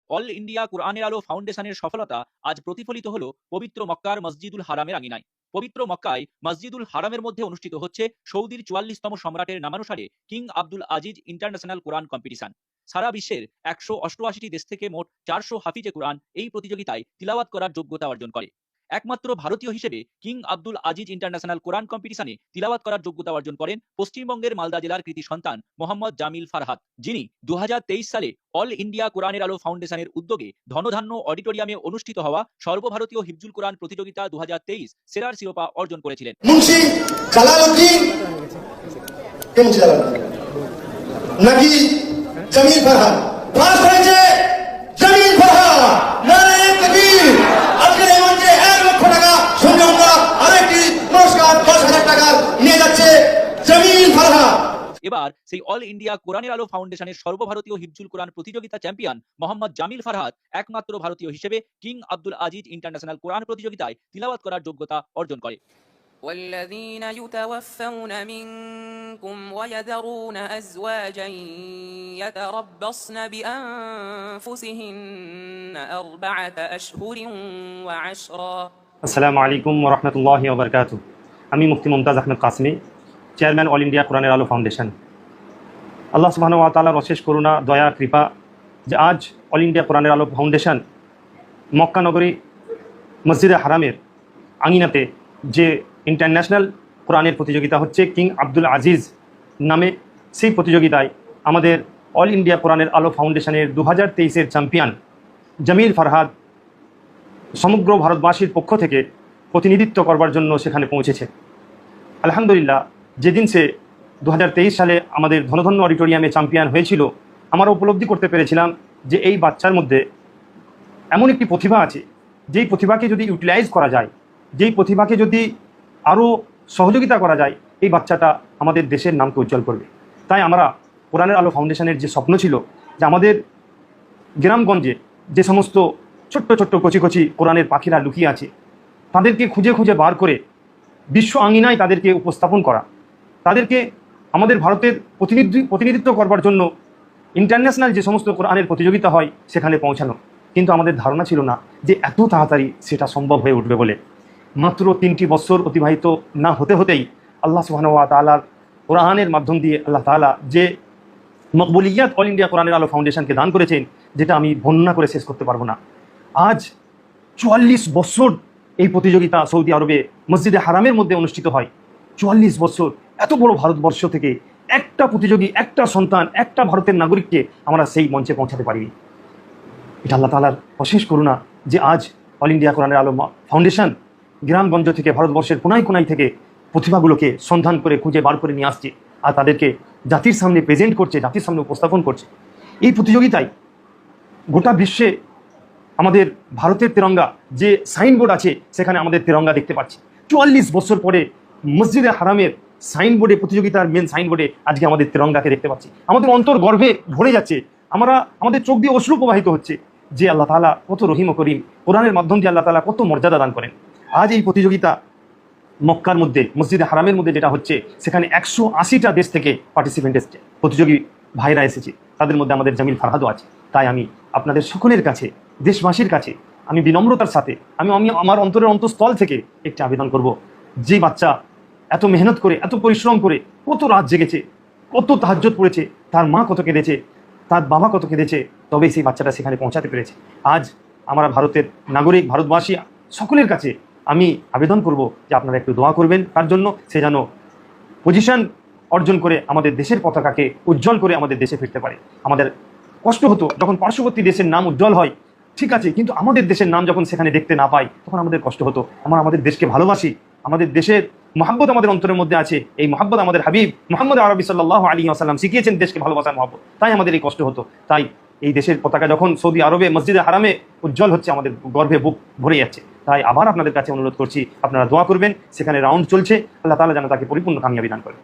All India কুরআনের আলো ফাউন্ডেশনের সফলতা আজ প্রতিফলিত হলো পবিত্র মক্কার মসজিদুল হারামের আঙিনায়। পবিত্র মক্কায় মসজিদুল হারামের মধ্যে অনুষ্ঠিত হচ্ছে সৌদির 44তম সম্রাটের নামানুসারে কিং আব্দুল আজিজ ইন্টারন্যাশনাল কোরআন কম্পিটিশন। সারা বিশ্বের 188টি দেশ থেকে মোট 400 হাফিজে কোরআন এই প্রতিযোগিতায় তিলাওয়াত করার যোগ্যতা অর্জন করে। একমাত্র ভারতীয় হিসেবে কিং আব্দুল আজিজ ইন্টারন্যাশনাল কোরআন কম্পিটিশনে তিলাওয়াত করার যোগ্যতা অর্জন করেন পশ্চিমবঙ্গের মালদা জেলার কৃতি সন্তান মোহাম্মদ জামিল ফারহাদ, যিনি 2023 সালে অল ইন্ডিয়া কোরআনের আলো ফাউন্ডেশনের উদ্যোগে ধনধান্য অডিটোরিয়ামে অনুষ্ঠিত হওয়া সর্বভারতীয় হিফজুল কোরআন প্রতিযোগিতা 2023 সেরার শিরোপা অর্জন করেছিলেন। মুন্সি জালালউদ্দিন নাকি জামিল ফারহাদ ফার্স্ট হয়েছে জামিল ফারহাদ। নারে তাকবীর। আজকের এই মঞ্চে 1 লক্ষ টাকা সঙ্গে আমরা আরেকটি পুরস্কার 10,000 টাকা নিয়ে যাচ্ছে জামিল ফারহাদ। এবার সেই অল ইন্ডিয়া কোরআনের আলো ফাউন্ডেশনের সর্বভারতীয় হিফজুল কোরআন প্রতিযোগিতা চ্যাম্পিয়ন মোহাম্মদ জামিল ফারহাদ একমাত্র ভারতীয় হিসেবে কিং আব্দুল আজিজ ইন্টারন্যাশনাল কোরআন প্রতিযোগিতায় তিলাওয়াত করার যোগ্যতা অর্জন করে। والذين يتوفون منكم ويذرون أزواجا يتربصن بأنفسهن 4 أشهر وعشرا। আসসালামু আলাইকুম ওয়া রাহমাতুল্লাহি ওয়া বারাকাতুহু। আমি মুফতি Mumtaz Ahmed কাসমি, chairman all India কোরআনের আলো ফাউন্ডেশন। আল্লাহ সুবহানাহু ওয়া তাআলার অশেষ করুণা, দয়া, কৃপা যে আজ অল ইন্ডিয়া কোরআনের আলো ফাউন্ডেশন মক্কা নগরী মসজিদে হারামের আঙিনাতে যে ইন্টারন্যাশনাল কোরআনের প্রতিযোগিতা হচ্ছে কিং আব্দুল আজিজ নামে, সেই প্রতিযোগিতায় আমাদের অল ইন্ডিয়া কোরআনের আলো ফাউন্ডেশনের 2023-এর চ্যাম্পিয়ন জামিল ফারহাদ সমগ্র ভারতবাসীর পক্ষ থেকে প্রতিনিধিত্ব করবার জন্য সেখানে পৌঁছেছে। আলহামদুলিল্লাহ, যেদিন সে 2023 সালে আমাদের ধনধন্য অডিটোরিয়ামে চ্যাম্পিয়ন হয়েছিল, আমরা উপলব্ধি করতে পেরেছিলাম যে এই বাচ্চার মধ্যে এমন একটি প্রতিভা আছে, যেই প্রতিভাকে যদি ইউটিলাইজ করা যায়, যেই প্রতিভাকে যদি আরও সহযোগিতা করা যায়, এই বাচ্চাটা আমাদের দেশের নামকে উজ্জ্বল করবে। তাই আমরা কোরআনের আলো ফাউন্ডেশনের যে স্বপ্ন ছিল যে আমাদের গ্রামগঞ্জে যে সমস্ত ছোট্ট ছোট্ট কচি কচি কোরআনের পাখিরা লুকিয়ে আছে, তাদেরকে খুঁজে খুঁজে বার করে বিশ্ব আঙিনায় তাদেরকে উপস্থাপন করা, তাদেরকে আমাদের ভারতের প্রতিনিধিত্ব করবার জন্য ইন্টারন্যাশনাল যে সমস্ত কোরআনের প্রতিযোগিতা হয় সেখানে পৌঁছানো। কিন্তু আমাদের ধারণা ছিল না যে এত তাড়াতাড়ি সেটা সম্ভব হয়ে উঠবে বলে। মাত্র 3টি বছর অতিবাহিত না হতে হতেই আল্লাহ সুবহানাহু ওয়া তাআলার কোরআনের মাধ্যম দিয়ে আল্লাহ তাআলা যে মকবুলিয়াত অল ইন্ডিয়া কোরআনের আলো ফাউন্ডেশনকে দান করেছেন, যেটা আমি বর্ণনা করে শেষ করতে পারবো না। আজ 44 বছর এই প্রতিযোগিতা সৌদি আরবে মসজিদে হারামের মধ্যে অনুষ্ঠিত হয়। 44 বছর এত বড় ভারতবর্ষ থেকে একটা প্রতিযোগী, একটা সন্তান, একটা ভারতের নাগরিককে আমরা সেই মঞ্চে পৌঁছাতে পারিনি। এটা আল্লাহ তাআলার অশেষ করুণা যে আজ অল ইন্ডিয়া কোরআনের আলো ফাউন্ডেশন গ্রামগঞ্জ থেকে, ভারতবর্ষের কোনায় কোনায় থেকে প্রতিভাগুলোকে সন্ধান করে খুঁজে বার করে নিয়ে আসছে আর তাদেরকে জাতির সামনে প্রেজেন্ট করছে, জাতির সামনে উপস্থাপন করছে। এই প্রতিযোগিতায় গোটা বিশ্বে আমাদের ভারতের তিরঙ্গা যে সাইনবোর্ড আছে সেখানে আমাদের তিরঙ্গা দেখতে পাচ্ছি। 44 বছর পরে মসজিদে হারামের সাইনবোর্ডে, প্রতিযোগিতার মেন সাইনবোর্ডে আজকে আমাদের তিরঙ্গাকে দেখতে পাচ্ছি। আমাদের অন্তর গর্বে ভরে যাচ্ছে, আমাদের চোখ দিয়ে অশ্রু প্রবাহিত হচ্ছে যে আল্লাহ তাআলা কত রহিম ও করিম, কোরআনের মাধ্যম দিয়ে আল্লাহ তাআলা কত মর্যাদা দান করেন। আজ এই প্রতিযোগিতা মক্কার মধ্যে মসজিদে হারামের মধ্যে যেটা হচ্ছে, সেখানে 180টা দেশ থেকে পার্টিসিপেন্ট এসছে, প্রতিযোগী ভাইরা এসেছে, তাদের মধ্যে আমাদের জামিল ফারহাদও আছে। তাই আমি আপনাদের সকলের কাছে, দেশবাসীর কাছে আমি বিনম্রতার সাথে আমি আমার অন্তরের অন্তঃস্থল থেকে একটি আবেদন করব, যে বাচ্চা এত মেহনত করে, এত পরিশ্রম করে, কত রাত জেগেছে, কত তাহাজ্জুদ পড়েছে, তার মা কত কেঁদেছে, তার বাবা কত কেঁদেছে, তবেই সেই বাচ্চাটা সেখানে পৌঁছাতে পেরেছে। আজ আমরা ভারতের নাগরিক, ভারতবাসী সকলের কাছে আমি আবেদন করব যে আপনারা একটু দোয়া করবেন তার জন্য, সে যেন পজিশন অর্জন করে আমাদের দেশের পতাকাকে উজ্জ্বল করে আমাদের দেশে ফিরতে পারে। আমাদের কষ্ট হতো যখন পার্শ্ববর্তী দেশের নাম উজ্জ্বল হয়, ঠিক আছে, কিন্তু আমাদের দেশের নাম যখন সেখানে দেখতে না পাই তখন আমাদের কষ্ট হতো। আমরা আমাদের দেশকে ভালোবাসি, আমাদের দেশের মহাব্বত আমাদের অন্তরের মধ্যে আছে। এই মহাব্বত আমাদের হাবিব মুহাম্মদ আরবি সাল্লাল্লাহু আলাইহি ওয়াসাল্লাম শিখিয়েছেন দেশকে ভালোবাসার মহাব্বত, তাই আমাদের এই কষ্ট হতো। তাই এই দেশের পতাকা যখন সৌদি আরবে মসজিদে হারামে উজ্জ্বল হচ্ছে, আমাদের গর্বে বুক ভরে যাচ্ছে। তাই আবার আপনাদের কাছে অনুরোধ করছি, আপনারা দোয়া করবেন। সেখানে রাউন্ড চলছে, আল্লাহ তাআলা যেন তাকে পরিপূর্ণ কামিয়াবি দান করেন।